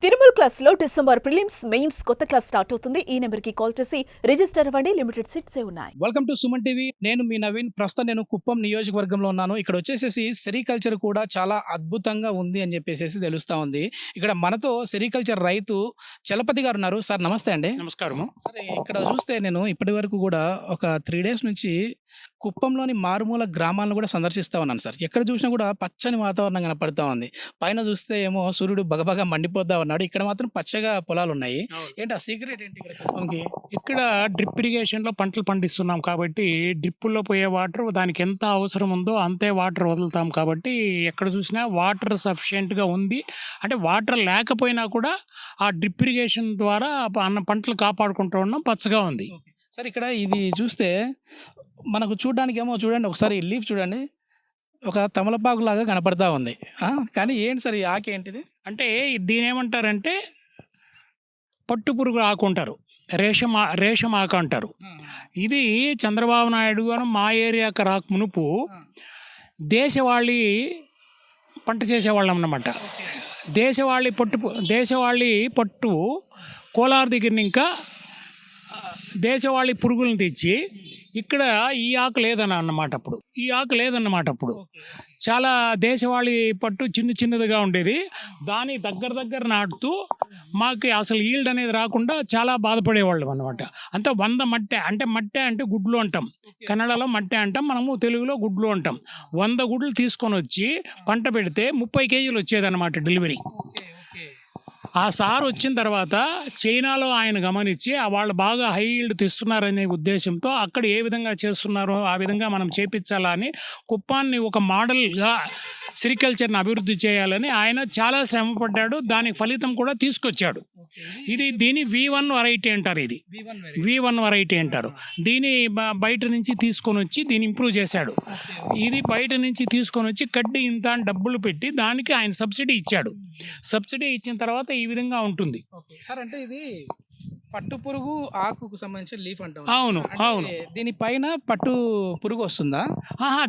Tirumala class లో December prelims mains కొత్త class start అవుతుంది. ఈ నెంబర్ కి కాల్ చేసి రిజిస్టర్ అవ్వండి. లిమిటెడ్ సీట్సే ఉన్నాయి. Welcome to Suman TV. నేను మీ నవీన్. ప్రస్తుతం నేను కుప్పం నియోజకవర్గంలో ఉన్నాను. ఇక్కడ వచ్చేసేసి సెరికల్చర్ కూడా చాలా అద్భుతంగా ఉంది అని చెప్పేసి తెలుస్తా ఉంది. ఇక్కడ మనతో సెరికల్చర్ రైతు చలపతి గారు ఉన్నారు. సార్ నమస్తే అండి. నమస్కారము. సరే, ఇక్కడ చూస్తే నేను ఇప్పటి వరకు కూడా ఒక 3 డేస్ నుంచి కుప్పంలోని మారుమూల గ్రామాలను కూడా సందర్శిస్తా ఉన్నాను సార్. ఎక్కడ చూసినా కూడా పచ్చని వాతావరణం కనపడతా ఉంది. పైన చూస్తే ఏమో సూర్యుడు బగబగా మండిపోతా ఉన్నాడు. ఇక్కడ మాత్రం పచ్చగా పొలాలు ఉన్నాయి. ఏంటి ఆ సీక్రెట్ ఏంటి ఇక్కడ కుప్పంకి? ఇక్కడ డ్రిప్ ఇరిగేషన్లో పంటలు పండిస్తున్నాం కాబట్టి డ్రిప్పుల్లో పోయే వాటర్ దానికి ఎంత అవసరం ఉందో అంతే వాటర్ వదులుతాం కాబట్టి ఎక్కడ చూసినా వాటర్ సఫిషియెంట్గా ఉంది. అంటే వాటర్ లేకపోయినా కూడా ఆ డ్రిప్ ఇరిగేషన్ ద్వారా అన్న పంటలు కాపాడుకుంటూ ఉన్నాం. పచ్చగా ఉంది. సార్, ఇక్కడ ఇది చూస్తే మనకు చూడడానికి ఏమో చూడండి, ఒకసారి లీఫ్ చూడండి, ఒక తమలపాకు లాగా కనపడతా ఉంది. కానీ ఏంటి సార్ ఈ ఆకు ఏంటిది? అంటే దీని ఏమంటారంటే పట్టు పురుగు ఆకు అంటారు, రేషం ఆకు అంటారు. ఇది చంద్రబాబు నాయుడు గారు మా ఏరియాకి రాక మునుపు దేశవాళీ పంట చేసేవాళ్ళం అన్నమాట. దేశవాళీ పట్టు కోలార్ దగ్గర ఇంకా దేశవాళీ పురుగులను తెచ్చి ఇక్కడ ఈ ఆకు లేదన్నమాట. అప్పుడు చాలా దేశవాళీ పట్టు చిన్నదిగా ఉండేది. దాని దగ్గర నాటుతూ మాకు అసలు ఈల్డ్ అనేది రాకుండా చాలా బాధపడేవాళ్ళం అనమాట. అంతా 100 మట్టె అంటే గుడ్లు అంటాం. కన్నడలో మట్టె అంటాం, మనము తెలుగులో గుడ్లు అంటాం. 100 గుడ్లు తీసుకొని వచ్చి పంట పెడితే 30 కేజీలు వచ్చేదన్నమాట డెలివరీ. ఆ సార్ వచ్చిన తర్వాత చైనాలో ఆయన గమనించి వాళ్ళు బాగా హై ఈల్డ్ తెస్తున్నారనే ఉద్దేశంతో అక్కడ ఏ విధంగా చేస్తున్నారో ఆ విధంగా మనం చేపించాలని కుప్పాన్ని ఒక మోడల్గా సెరికల్చర్ని అభివృద్ధి చేయాలని ఆయన చాలా శ్రమపడ్డాడు. దానికి ఫలితం కూడా తీసుకొచ్చాడు. దీని V1 వెరైటీ అంటారు. ఇది V1 వెరైటీ అంటారు. దీని బయట నుంచి తీసుకొని వచ్చి దీన్ని ఇంప్రూవ్ చేశాడు. ఇది బయట నుంచి తీసుకొని వచ్చి కడ్డీ ఇంత అని డబ్బులు పెట్టి దానికి ఆయన సబ్సిడీ ఇచ్చాడు. సబ్సిడీ ఇచ్చిన తర్వాత ఈ విధంగా ఉంటుంది సార్. అంటే ఇది పట్టు పురుగు ఆకుకు సంబంధించిన లీఫ్ అంటాం. అవును. దీనిపైన పట్టు పురుగు వస్తుందా?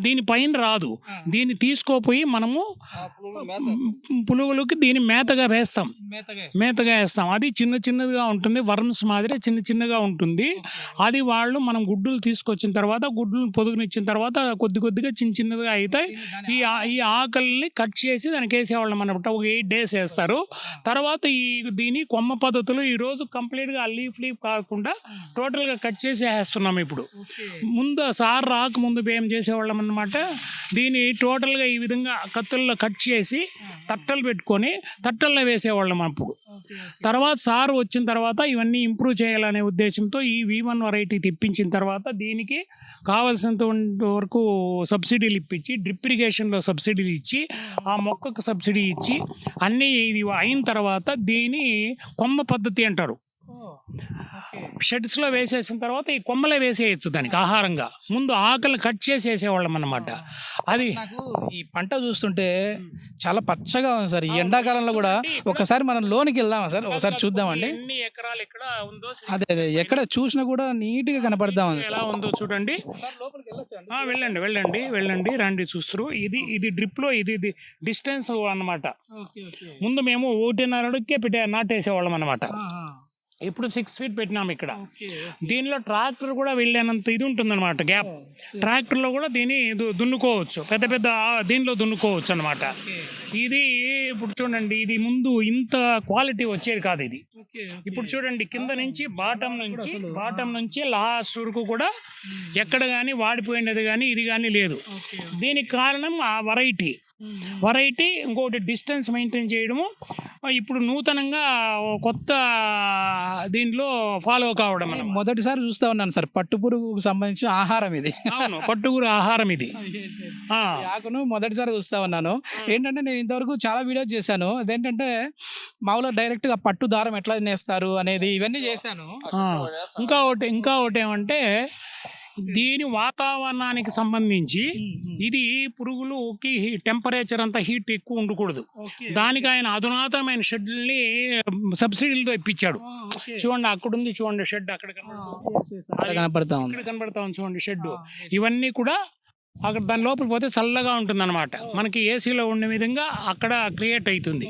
దీనిపైన రాదు. దీన్ని తీసుకోపోయి మనము పురుగులకి దీన్ని మేతగా వేస్తాం. అది చిన్నదిగా ఉంటుంది. వర్మ్స్ మాదిరి చిన్నగా ఉంటుంది. అది వాళ్ళు మనం గుడ్డులు తీసుకొచ్చిన తర్వాత గుడ్లను పొదుగునిచ్చిన తర్వాత కొద్దిగా చిన్నదిగా అవుతాయి. ఈ ఆకలిని కట్ చేసి దానికి వేసేవాళ్ళం అనమాట. ఒక 8 days వేస్తారు. తర్వాత దీని కొమ్మ పద్ధతులు ఈరోజు కంప్లీట్గా లీఫ్ కాకుండా టోటల్గా కట్ చేసి వేస్తున్నాం. ఇప్పుడు ముందు సార్ రాకముందు ఏం చేసేవాళ్ళం అన్నమాట. దీన్ని టోటల్గా ఈ విధంగా కత్తుల్లో కట్ చేసి తట్టలు పెట్టుకొని తట్టల్లో వేసేవాళ్ళం అప్పుడు. తర్వాత సార్ వచ్చిన తర్వాత ఇవన్నీ ఇంప్రూవ్ చేయాలనే ఉద్దేశంతో ఈ V1 వెరైటీ తెప్పించిన తర్వాత దీనికి కావాల్సినంత వరకు సబ్సిడీలు ఇప్పించి డ్రిప్ ఇరిగేషన్లో సబ్సిడీలు ఇచ్చి ఆ మొక్కకు సబ్సిడీ ఇచ్చి అన్నీ ఇది అయిన తర్వాత దీని కొమ్మ పద్ధతి అంటారు. షెడ్స్లో వేసేసిన తర్వాత ఈ కొమ్మలే వేసేయచ్చు దానికి ఆహారంగా. ముందు ఆకలిని కట్ చేసి వేసేవాళ్ళం అన్నమాట. అది నాకు ఈ పంట చూస్తుంటే చాలా పచ్చగా ఉంది సార్. ఈ ఎండాకాలంలో కూడా ఒకసారి మనం లోనికి వెళ్దామా సార్? ఒకసారి చూద్దామండి. ఎన్ని ఎకరాలు ఇక్కడ ఉందో అదే ఎక్కడ చూసినా కూడా నీట్ గా కనపడతా ఉంది. ఎలా ఉందో చూడండి. వెళ్ళండి రండి చూస్తారు. ఇది డ్రిప్ లో ఇది డిస్టెన్స్ అన్నమాట. ముందు మేము 1.5 అడుగుకే నాటేసేవాళ్ళం అన్నమాట. ఇప్పుడు 6 feet పెట్టినాం ఇక్కడ. దీనిలో ట్రాక్టర్ కూడా వెళ్ళేనంత ఇది ఉంటుందన్నమాట, గ్యాప్. ట్రాక్టర్లో కూడా దీన్ని దున్నుకోవచ్చు, పెద్ద దీనిలో దున్నుకోవచ్చు అనమాట. ఇది ఇప్పుడు చూడండి, ఇది ముందు ఇంత క్వాలిటీ వచ్చేది కాదు. ఇది ఇప్పుడు చూడండి, కింద నుంచి బాటం నుంచి లాస్ట్ వరకు కూడా ఎక్కడ కానీ వాడిపోయినది కానీ ఇది కానీ లేదు. దీనికి కారణం ఆ వెరైటీ ఇంకోటి డిస్టెన్స్ మెయింటైన్ చేయడము. ఇప్పుడు నూతనంగా కొత్త దీనిలో ఫాలో కావడం. మొదటిసారి చూస్తా ఉన్నాను సార్, పట్టు పురుగుకు సంబంధించిన ఆహారం ఇది. అవును, పట్టుపురుగు ఆహారం ఇది. ఆకును మొదటిసారి చూస్తా ఉన్నాను. ఏంటంటే నేను ఇంతవరకు చాలా వీడియోస్ చేశాను. అదేంటంటే మామూలుగా డైరెక్ట్ గా పట్టు దారం ఎట్లా నేస్తారు అనేది ఇవన్నీ చేశాను. ఇంకా ఒకటి ఏమంటే దీని వాతావరణానికి సంబంధించి ఇది పురుగులుకి టెంపరేచర్ అంతా హీట్ ఎక్కువ ఉండకూడదు. దానికి ఆయన అధునాతనమైన షెడ్ని సబ్సిడీలతో ఇప్పించాడు. చూడండి, అక్కడ ఉంది చూడండి షెడ్, అక్కడ కనబడతా ఉంది చూడండి షెడ్. ఇవన్నీ కూడా అక్కడ దాని లోపల పోతే చల్లగా ఉంటుందన్నమాట. మనకి ఏసీలో ఉండే విధంగా అక్కడ క్రియేట్ అవుతుంది.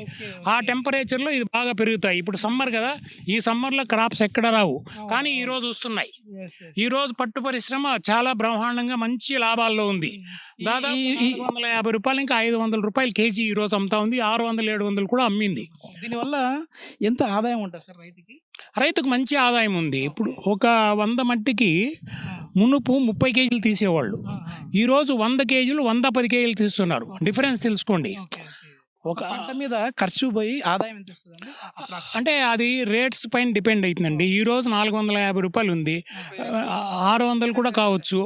ఆ టెంపరేచర్లో ఇది బాగా పెరుగుతాయి. ఇప్పుడు సమ్మర్ కదా, ఈ సమ్మర్లో క్రాప్స్ ఎక్కడ రావు, కానీ ఈరోజు వస్తున్నాయి. ఈరోజు పట్టు పరిశ్రమ చాలా బ్రహ్మాండంగా మంచి లాభాల్లో ఉంది. దాదాపు 450 రూపాయలు ఇంకా 500 రూపాయలు కేజీ ఈరోజు అమ్ముతా ఉంది. 600, 700 కూడా అమ్మింది. దీనివల్ల ఎంత ఆదాయం ఉంటుంది సార్ రైతుకి? రైతుకు మంచి ఆదాయం ఉంది. ఇప్పుడు ఒక 100 మట్టికి మునుపు 30 కేజీలు తీసేవాళ్ళు, ఈరోజు 100 కేజీలు 110 కేజీలు తీస్తున్నారు. డిఫరెన్స్ తెలుసుకోండి. ఒక పంట మీద ఖర్చు పోయి ఆదాయం ఎంత వస్తుందండి? అంటే అది రేట్స్ పైన డిపెండ్ అవుతుందండి. ఈరోజు 450 రూపాయలు ఉంది, 600 కూడా కావచ్చు.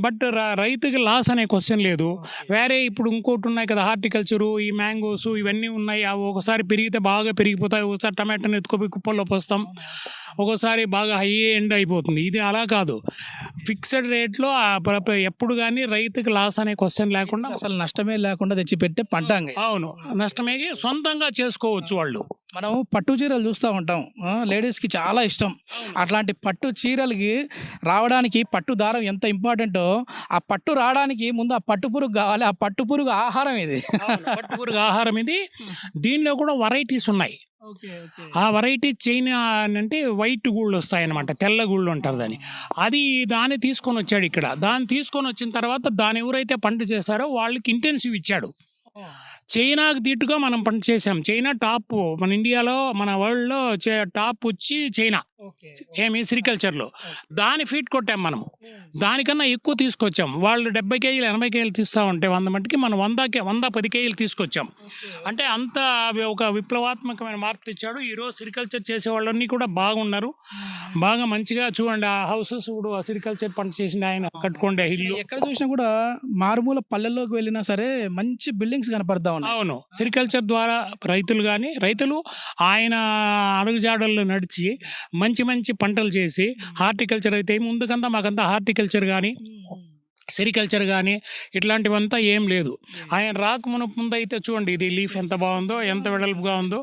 బట్ రైతుకి లాస్ అనే క్వశ్చన్ లేదు. వేరే ఇప్పుడు ఇంకోటి ఉన్నాయి కదా, హార్టికల్చరు, ఈ మ్యాంగోస్ ఇవన్నీ ఉన్నాయి. అవి ఒకసారి పెరిగితే బాగా పెరిగిపోతాయి, ఒకసారి టమాటాని ఎత్తుకోపోయి కుప్పల్లో పోస్తాం, ఒక్కోసారి బాగా హై ఎండ్ అయిపోతుంది. ఇది అలా కాదు, ఫిక్స్డ్ రేట్లో ఎప్పుడు కానీ రైతుకి లాస్ అనే క్వశ్చన్ లేకుండా, అసలు నష్టమే లేకుండా తెచ్చిపెట్టే పంట. అవును, నష్టమే సొంతంగా చేసుకోవచ్చు వాళ్ళు. మనం పట్టు చీరలు చూస్తూ ఉంటాం, లేడీస్కి చాలా ఇష్టం. అట్లాంటి పట్టు చీరలకి రావడానికి పట్టు దారం ఎంత ఇంపార్టెంటో, ఆ పట్టు రావడానికి ముందు ఆ పట్టు పురుగు కావాలి. ఆ పట్టు పురుగు ఆహారం ఇది. పట్టు పురుగు ఆహారం ఇది. దీనిలో కూడా వెరైటీస్ ఉన్నాయి. ఆ వెరైటీ చైనా అంటే వైట్ గూళ్ళు వస్తాయన్నమాట, తెల్ల గూళ్ళు అంటారు దాన్ని. దాన్ని తీసుకొని వచ్చాడు ఇక్కడ. దాన్ని తీసుకొని వచ్చిన తర్వాత దాన్ని ఎవరైతే పంట చేశారో వాళ్ళకి ఇంటెన్సివ్ ఇచ్చాడు. చైనాకు దీటుగా మనం పంట చేసాం. చైనా టాప్, మన ఇండియాలో మన వరల్డ్లో టాప్ వచ్చి చైనా సెరికల్చర్లో. దాని ఫీట్ కొట్టాం మనం, దానికన్నా ఎక్కువ తీసుకొచ్చాం. వాళ్ళు 70 కేజీలు 80 కేజీలు తీస్తూ ఉంటే 100 మట్టికి మనం 110 కేజీలు తీసుకొచ్చాం. అంటే అంత ఒక విప్లవాత్మకమైన మార్పు తెచ్చాడు. ఈరోజు సెరికల్చర్ చేసే వాళ్ళన్నీ కూడా బాగున్నారు, బాగా మంచిగా. చూడండి ఆ హౌసెస్ ఇప్పుడు సెరికల్చర్ పంట చేసింది ఆయన కట్టుకోండి. ఇల్లు ఎక్కడ చూసినా కూడా మారుమూల పల్లెల్లోకి వెళ్ళినా సరే మంచి బిల్డింగ్స్ కనపడతా ఉన్నాయి. అవును, సెరికల్చర్ ద్వారా రైతులు ఆయన అడుగుజాడల్లో నడిచి మంచి మంచి పంటలు చేసి, హార్టికల్చర్ అయితే ముందుకంతా మాకంతా హార్టికల్చర్ కానీ సెరికల్చర్ కానీ ఇట్లాంటివంతా ఏం లేదు. ఆయన ముందు అయితే చూడండి, ఇది లీఫ్ ఎంత బాగుందో, ఎంత వెడల్పుగా ఉందో.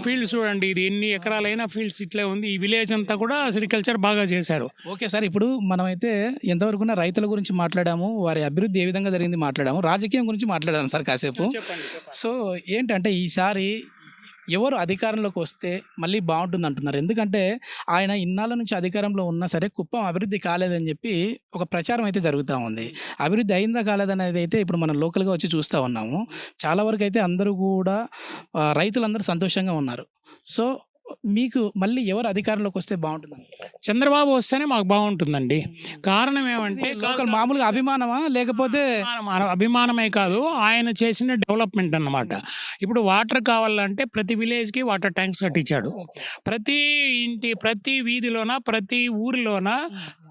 ఫీల్డ్స్ చూడండి, ఇది ఎన్ని ఎకరాలైనా ఫీల్డ్స్ ఇట్లే ఉంది. ఈ విలేజ్ అంతా కూడా సెరికల్చర్ బాగా చేశారు. ఓకే సార్, ఇప్పుడు మనమైతే ఎంతవరకు రైతుల గురించి మాట్లాడాము, వారి అభివృద్ధి ఏ విధంగా జరిగింది మాట్లాడాము, రాజకీయం గురించి మాట్లాడాము సార్ కాసేపు. సో ఏంటంటే ఈసారి ఎవరు అధికారంలోకి వస్తే మళ్ళీ బాగుంటుంది అంటున్నారు. ఎందుకంటే ఆయన ఇన్నాళ్ళ నుంచి అధికారంలో ఉన్నా సరే కుప్పం అభివృద్ధి కాలేదని చెప్పి ఒక ప్రచారం అయితే జరుగుతూ ఉంది. అభివృద్ధి అయిందా కాలేదనేది అయితే ఇప్పుడు మనం లోకల్గా వచ్చి చూస్తూ ఉన్నాము. చాలా వరకు అయితే అందరూ కూడా రైతులందరూ సంతోషంగా ఉన్నారు. సో మీకు మళ్ళీ ఎవరు అధికారంలోకి వస్తే బాగుంటుంది? చంద్రబాబు వస్తేనే మాకు బాగుంటుందండి. కారణం ఏమంటే మామూలుగా అభిమానమా, లేకపోతే అభిమానమే కాదు, ఆయన చేసిన డెవలప్మెంట్ అన్నమాట. ఇప్పుడు వాటర్ కావాలంటే ప్రతి విలేజ్కి వాటర్ ట్యాంక్స్ కట్టించాడు. ప్రతి ఇంటి, ప్రతి వీధిలోన, ప్రతి ఊరిలోన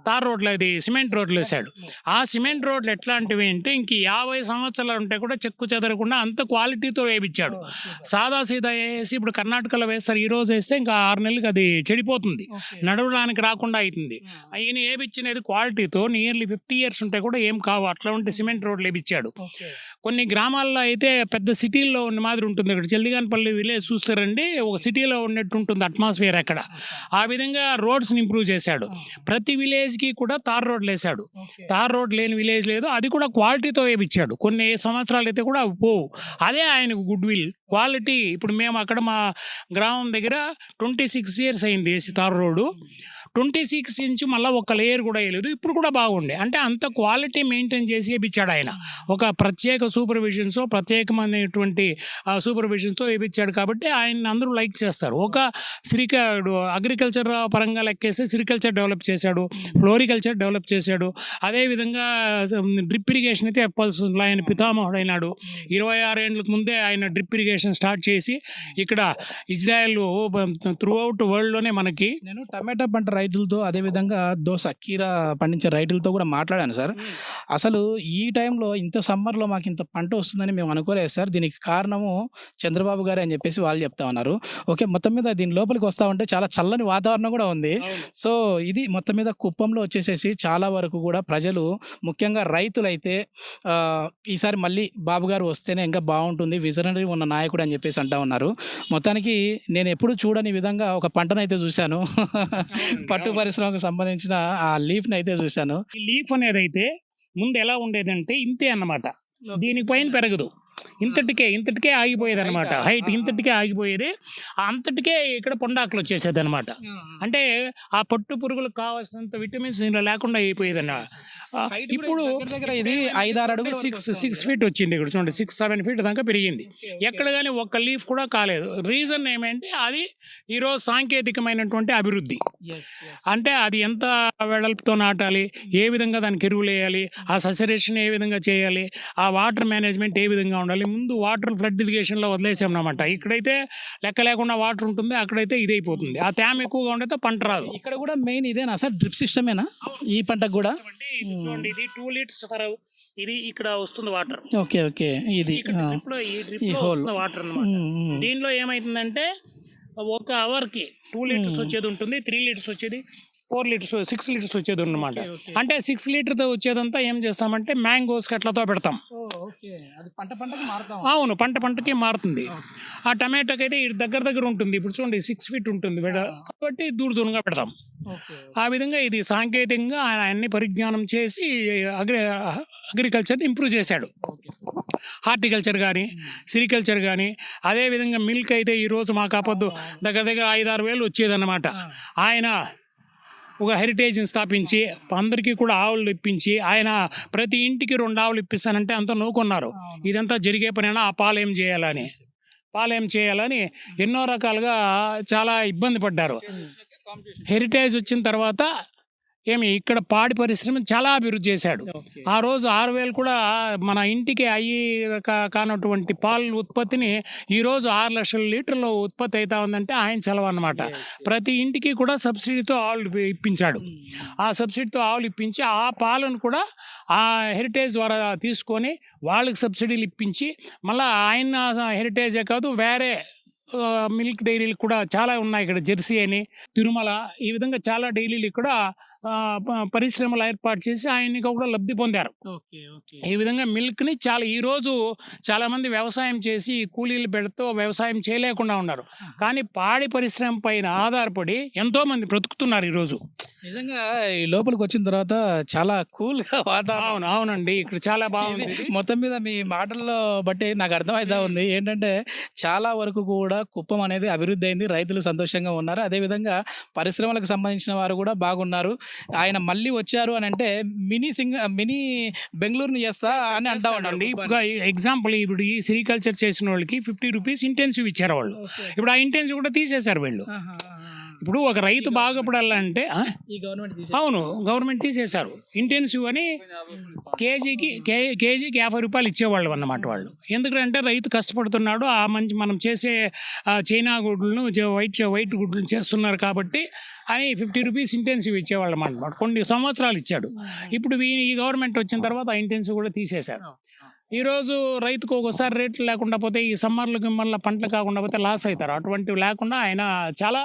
తార్ రోడ్లు, అది సిమెంట్ రోడ్లు వేసాడు. ఆ సిమెంట్ రోడ్లు ఎట్లాంటివి అంటే ఇంక 50 సంవత్సరాలు ఉంటే కూడా చెక్కు చెదరకుండా అంత క్వాలిటీతో వేయించాడు. సాదా సీదా వేసి ఇప్పుడు కర్ణాటకలో వేస్తారు, ఈ రోజు వేస్తే ఇంకా 6 నెలలకు అది చెడిపోతుంది, నడవడానికి రాకుండా అవుతుంది. ఆయన వేయించినది క్వాలిటీతో నియర్లీ 50 ఇయర్స్ ఉంటే కూడా ఏం కావు, అట్లా ఉంటే సిమెంట్ రోడ్లు వేయించాడు. కొన్ని గ్రామాల్లో అయితే పెద్ద సిటీల్లో ఉన్న మాదిరి ఉంటుంది. ఇక్కడ చెల్లిగానపల్లి విలేజ్ చూస్తారండి, ఒక సిటీలో ఉన్నట్టు ఉంటుంది అట్మాస్ఫియర్ అక్కడ. ఆ విధంగా రోడ్స్ని ఇంప్రూవ్ చేశాడు. ప్రతి విలేజ్కి కూడా తార్ రోడ్లు వేశాడు. తార్ రోడ్ లేని విలేజ్ లేదు, అది కూడా క్వాలిటీతో వేయించాడు. కొన్ని సంవత్సరాలు అయితే కూడా పోవు, అదే ఆయనకు గుడ్ విల్, క్వాలిటీ. ఇప్పుడు మేము అక్కడ మా గ్రామం దగ్గర 26 ఇయర్స్ అయింది వేసి తార్ రోడ్డు. 26 ఇంచు మళ్ళీ ఒక లేయర్ కూడా వేయలేదు, ఇప్పుడు కూడా బాగుండే. అంటే అంత క్వాలిటీ మెయింటైన్ చేసి వేయించాడు ఆయన. ఒక ప్రత్యేక సూపర్విజన్స్తో, ప్రత్యేకమైనటువంటి సూపర్విజన్స్తో వేయించాడు. కాబట్టి ఆయన అందరూ లైక్ చేస్తారు. ఒక అగ్రికల్చర్ పరంగా లెక్కేస్తే సిరికల్చర్ డెవలప్ చేశాడు, ఫ్లోరికల్చర్ డెవలప్ చేశాడు. అదేవిధంగా డ్రిప్ ఇరిగేషన్ అయితే చెప్పాల్సింది, ఆయన పితామహుడు అయినాడు. 26 ఏళ్ళకు ముందే ఆయన డ్రిప్ ఇరిగేషన్ స్టార్ట్ చేసి ఇక్కడ ఇజ్రాయెల్ త్రూ అవుట్ వరల్డ్లోనే మనకి. నేను టమాటా పంట రైతులతో, అదేవిధంగా కీర పండించే రైతులతో కూడా మాట్లాడాను సార్. అసలు ఈ టైంలో ఇంత సమ్మర్లో మాకు ఇంత పంట వస్తుందని మేము అనుకోలేదు సార్. దీనికి కారణము చంద్రబాబు గారు అని చెప్పేసి వాళ్ళు చెప్తా ఉన్నారు. ఓకే, మొత్తం మీద దీని లోపలికి వస్తూ ఉంటే చాలా చల్లని వాతావరణం కూడా ఉంది. సో ఇది మొత్తం మీద కుప్పంలో వచ్చేసేసి చాలా వరకు కూడా ప్రజలు, ముఖ్యంగా రైతులైతే ఈసారి మళ్ళీ బాబు గారు వస్తేనే ఇంకా బాగుంటుంది, విజనరీ ఉన్న నాయకుడు అని చెప్పేసి అంటా ఉన్నారు. మొత్తానికి నేను ఎప్పుడు చూడని విధంగా ఒక పంటనైతే చూశాను. పట్టు పరిశ్రమకు సంబంధించిన ఆ లీఫ్ ని అయితే చూశాను. ఈ లీఫ్ అనేది అయితే ముందు ఎలా ఉండేదంటే ఇంతే అన్నమాట, దీనిపైన పెరగదు, ఇంతటికే ఆగిపోయేది అనమాట, హైట్ ఇంతటికే ఆగిపోయేది, అంతటికే ఇక్కడ పొండాకులు వచ్చేసేది అనమాట. అంటే ఆ పట్టు పురుగులకు కావాల్సినంత విటమిన్స్ దీనిలో లేకుండా అయిపోయేది అన్న. ఇప్పుడు ఇది 5-6 అడుగులు 6 ఫీట్ వచ్చింది ఇక్కడ చూడండి, 6-7 ఫీట్ దాకా పెరిగింది, ఎక్కడ కానీ ఒక్క లీఫ్ కూడా కాలేదు. రీజన్ ఏమంటే అది ఈరోజు సాంకేతికమైనటువంటి అభివృద్ధి. అంటే అది ఎంత వెడల్పుతో నాటాలి, ఏ విధంగా దానికి ఎరువులు వేయాలి, ఆ ససరేషన్ ఏ విధంగా చేయాలి, ఆ వాటర్ మేనేజ్మెంట్ ఏ విధంగా ఉండాలి. ముందు వాటర్ ఫ్లడ్ ఇరిగేషన్లో వదిలేసాం అన్నమాట. ఇక్కడైతే లెక్క లేకుండా వాటర్ ఉంటుంది, అక్కడైతే ఇదైపోతుంది, ఆ తేమ ఎక్కువగా ఉండేతో పంట రాదు. ఇక్కడ కూడా మెయిన్ ఇదేనా సార్, డ్రిప్ సిస్టమేనా ఈ పంటకు కూడా? చూడండి, ఇది 2 లీటర్స్ పర్ ఇది ఇక్కడ వస్తుంది వాటర్. ఓకే ఇది వాటర్ అన్నమాట. దీనిలో ఏమైతుందంటే ఒక అవర్కి 2 లీటర్స్ వచ్చేది ఉంటుంది, 3 లీటర్స్ వచ్చేది, 4 లీటర్స్, 6 లీటర్స్ వచ్చేది అనమాట. అంటే 6 లీటర్తో వచ్చేదంతా ఏం చేస్తామంటే మ్యాంగోస్ కట్లతో పెడతాం. అవును, పంటకి మారుతుంది. ఆ టమాటోకి అయితే దగ్గర ఉంటుంది, ఇప్పుడు చూడండి 6 ఫీట్ ఉంటుంది కాబట్టి దూరంగా పెడతాం. ఆ విధంగా ఇది సాంకేతికంగా ఆయన అన్ని పరిజ్ఞానం చేసి అగ్రికల్చర్ని ఇంప్రూవ్ చేశాడు. హార్టికల్చర్ కానీ, సిరికల్చర్ కానీ, అదేవిధంగా మిల్క్ అయితే ఈరోజు మాకు ఆపొద్దు దగ్గర 5-6 వేలు వచ్చేదన్నమాట. ఆయన ఒక హెరిటేజ్ని స్థాపించి అందరికీ కూడా ఆవులు ఇప్పించి, ఆయన ప్రతి ఇంటికి 2 ఆవులు ఇప్పిస్తానంటే అంతా నూకున్నారు, ఇదంతా జరిగే పనైనా ఆ పాలేం చేయాలని ఎన్నో రకాలుగా చాలా ఇబ్బంది పడ్డారు. హెరిటేజ్ వచ్చిన తర్వాత ఇక్కడ పాడి పరిశ్రమ చాలా అభివృద్ధి చేశాడు. ఆ రోజు 6,000 కూడా మన ఇంటికి అయ్యి కానటువంటి పాల ఉత్పత్తిని ఈరోజు 6 లక్షల లీటర్ల ఉత్పత్తి అవుతా ఉందంటే ఆయన సెలవు అన్నమాట. ప్రతి ఇంటికి కూడా సబ్సిడీతో ఆవులు ఇప్పించాడు. ఆ సబ్సిడీతో ఆవులు ఇప్పించి ఆ పాలను కూడా ఆ హెరిటేజ్ ద్వారా తీసుకొని వాళ్ళకి సబ్సిడీలు ఇప్పించి, మళ్ళీ ఆయన హెరిటేజే కాదు వేరే మిల్క్ డైరీలు కూడా చాలా ఉన్నాయి ఇక్కడ, జెర్సీ అని, తిరుమల, ఈ విధంగా చాలా డైరీలు ఇక్కడ పరిశ్రమలు ఏర్పాటు చేసి ఆయనకి కూడా లబ్ధి పొందారు. ఈ విధంగా మిల్క్ని ఈరోజు చాలామంది వ్యవసాయం చేసి కూలీలు పెడుతూ వ్యవసాయం చేయలేకుండా ఉన్నారు, కానీ పాడి పరిశ్రమ పైన ఆధారపడి ఎంతోమంది బ్రతుకుతున్నారు ఈరోజు. నిజంగా ఈ లోపలికి వచ్చిన తర్వాత చాలా కూల్గా వాతావరణం. అవునండి, ఇక్కడ చాలా బాగుంది. మొత్తం మీద మీ మాటల్లో బట్టి నాకు అర్థమైతా ఉంది ఏంటంటే చాలా వరకు కూడా కుప్పం అనేది అభివృద్ధి అయింది, రైతులు సంతోషంగా ఉన్నారు, అదేవిధంగా పరిశ్రమలకు సంబంధించిన వారు కూడా బాగున్నారు. ఆయన మళ్ళీ వచ్చారు అని అంటే మినీ బెంగళూరుని చేస్తా అని అంటా ఉన్నారండి. ఎగ్జాంపుల్, ఇప్పుడు ఈ సిరికల్చర్ చేసిన వాళ్ళకి 50 రూపీస్ ఇంటెన్సివ్ ఇచ్చారు వాళ్ళు, ఇప్పుడు ఆ ఇంటెన్సివ్ కూడా తీసేశారు వీళ్ళు. ఇప్పుడు ఒక రైతు బాగుపడాలంటే అవును, గవర్నమెంట్ తీసేశారు. ఇంటెన్సివ్ అని కేజీకి 50 రూపాయలు ఇచ్చేవాళ్ళు అన్నమాట వాళ్ళు. ఎందుకంటే రైతు కష్టపడుతున్నాడు, ఆ మంచి మనం చేసే చైనా గుడ్లను వైట్ గుడ్లను చేస్తున్నారు కాబట్టి అని 50 రూపీస్ ఇంటెన్సివ్ ఇచ్చేవాళ్ళు అన్నమాట. కొన్ని సంవత్సరాలు ఇచ్చాడు. ఇప్పుడు ఈ గవర్నమెంట్ వచ్చిన తర్వాత ఆ ఇంటెన్సివ్ కూడా తీసేశారు. ఈరోజు రైతుకు ఒకసారి రేట్లు లేకుండా పోతే ఈ సమ్మర్లకి మళ్ళీ పంటలు కాకుండా పోతే లాస్ అవుతారు. అటువంటివి లేకుండా ఆయన చాలా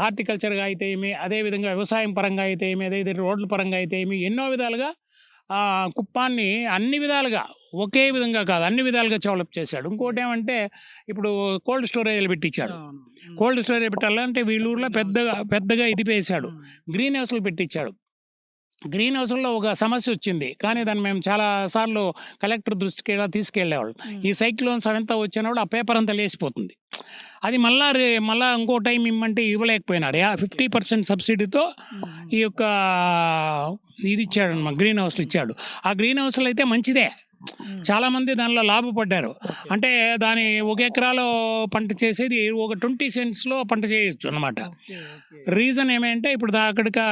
హార్టికల్చర్గా అయితే ఏమి, అదేవిధంగా వ్యవసాయం పరంగా అయితే ఏమి, అదే రోడ్ల పరంగా అయితే ఏమి, ఎన్నో విధాలుగా కుప్పాన్ని అన్ని విధాలుగా, ఒకే విధంగా కాదు అన్ని విధాలుగా డెవలప్ చేశాడు. ఇంకోటి ఏమంటే ఇప్పుడు కోల్డ్ స్టోరేజ్లు పెట్టించాడు. కోల్డ్ స్టోరేజ్ పెట్టాలంటే వీళ్ళూరులో పెద్దగా ఇది వేశాడు, గ్రీన్ హౌస్లు పెట్టించాడు. గ్రీన్ హౌస్లో ఒక సమస్య వచ్చింది, కానీ దాన్ని మేము చాలాసార్లు కలెక్టర్ దృష్టికి తీసుకెళ్ళేవాళ్ళు. ఈ సైక్లోన్స్ అవంతా వచ్చినప్పుడు ఆ పేపర్ అంతా లేచిపోతుంది, అది మళ్ళా ఇంకో టైం ఇమ్మంటే ఇవ్వలేకపోయినారు. 50% సబ్సిడీతో ఈ యొక్క ఇది ఇచ్చాడు అన్నమాట, గ్రీన్ హౌస్లు ఇచ్చాడు. ఆ గ్రీన్ హౌస్లు అయితే మంచిదే, చాలామంది దానిలో లాభపడ్డారు. అంటే దాని 1 ఎకరాలో పంట చేసేది ఒక 20 సెంట్స్లో పంట చేయొచ్చు అన్నమాట. రీజన్ ఏమంటే ఇప్పుడు అక్కడికి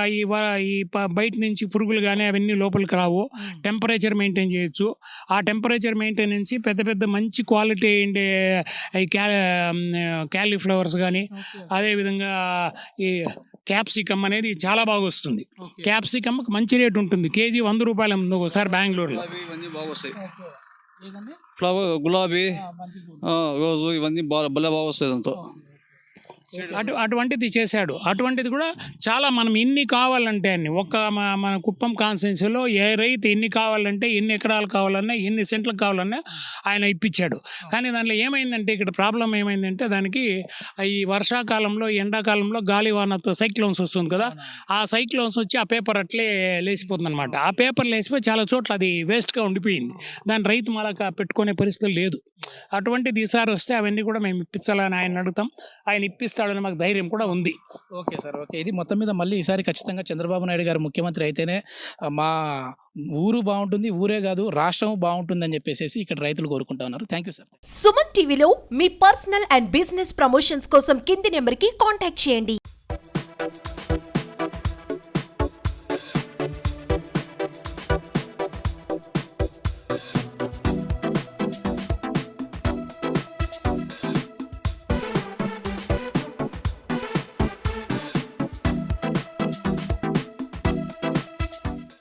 ఈ బయట నుంచి పురుగులు కానీ అవన్నీ లోపలికి రావు, టెంపరేచర్ మెయింటైన్ చేయొచ్చు. ఆ టెంపరేచర్ మెయింటెనెన్స్ పెద్ద మంచి క్వాలిటీ ఉండే ఈ క్యాలీఫ్లవర్స్ కానీ, అదేవిధంగా ఈ క్యాప్సికమ్ అనేది చాలా బాగా వస్తుంది. క్యాప్సికమ్ మంచి రేటు ఉంటుంది, కేజీ 100 రూపాయలు ఉంది ఒకసారి బెంగళూరులో. ఫ్లవర్, గులాబీ, రోజు ఇవన్నీ భలే బాగా వస్తాయి. దాంతో అటువంటిది చేశాడు. అటువంటిది కూడా చాలా మనం ఎన్ని కావాలంటే అన్ని మన కుప్పం కాన్స్టిట్యున్సీలో ఏ రైతు ఎన్ని కావాలంటే ఎన్ని ఎకరాలు కావాలన్నా ఎన్ని సెంట్లు కావాలన్నా ఆయన ఇప్పించాడు. కానీ దానిలో ఏమైందంటే ఇక్కడ ప్రాబ్లం ఏమైందంటే దానికి ఈ వర్షాకాలంలో ఎండాకాలంలో గాలివానతో సైక్లోన్స్ వస్తుంది కదా, ఆ సైక్లోన్స్ వచ్చి ఆ పేపర్ అట్లే లేచిపోతుంది అనమాట. ఆ పేపర్ లేచిపోయి చాలా చోట్ల అది వేస్ట్గా ఉండిపోయింది. దాని రైతు మళ్ళా పెట్టుకునే పరిస్థితి లేదు. అటువంటిది ఈసారి వస్తే అవన్నీ కూడా మేము ఇప్పించాలని ఆయన అడుగుతాం. ఆయన ఇప్పిస్తాడని మాకు ధైర్యం కూడా ఉంది. Okay sir, okay. ఇది మొత్తం మీద మళ్ళీ ఈసారి ఖచ్చితంగా చంద్రబాబు నాయుడు గారు ముఖ్యమంత్రి అయితేనే మా ఊరు బాగుంటుంది, ఊరే కాదు రాష్ట్రం బాగుంటుందని చెప్పేసి ఇక్కడ రైతులు కోరుకుంటా ఉన్నారు. Thank you sir. సుమన్ టీవీలో మీ పర్సనల్ అండ్ బిజినెస్ ప్రమోషన్స్ కోసం కింది నెంబర్కి కాంటాక్ట్ చేయండి.